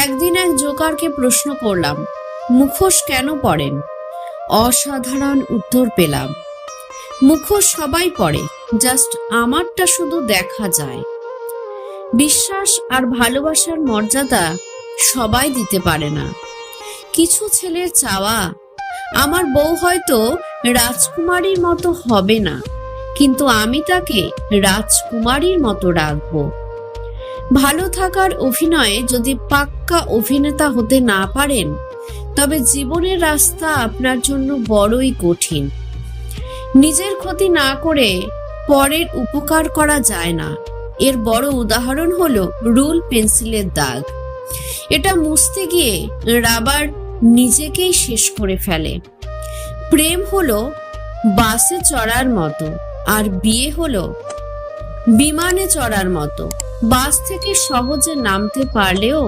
একদিন এক জোকারকে প্রশ্ন করলাম, মুখোশ কেন পরেন? অসাধারণ উত্তর পেলাম, মুখোশ সবাই পরে, জাস্ট আমারটা শুধু দেখা যায়। বিশ্বাস আর ভালোবাসার মর্যাদা সবাই দিতে পারে না। কিছু ছেলের চাওয়া, আমার বউ হয়তো রাজকুমারীর মতো হবে না, কিন্তু আমি তাকে রাজকুমারীর মতো রাখবো। ভালো থাকার অভিনয়ে যদি পাক্কা অভিনেতা হতে না পারেন, তবে জীবনের রাস্তা আপনার জন্য বড়ই কঠিন। নিজের ক্ষতি না করে পরের উপকার করা যায় না। এর বড় উদাহরণ হলো রুল পেন্সিলের দাগ। এটা মুছতে গিয়ে রাবার নিজেকেই শেষ করে ফেলে। প্রেম হলো বাসে চড়ার মতো, আর বিয়ে হলো বিমানে চড়ার মতো। বাস থেকে সহজে নামতে পারলেও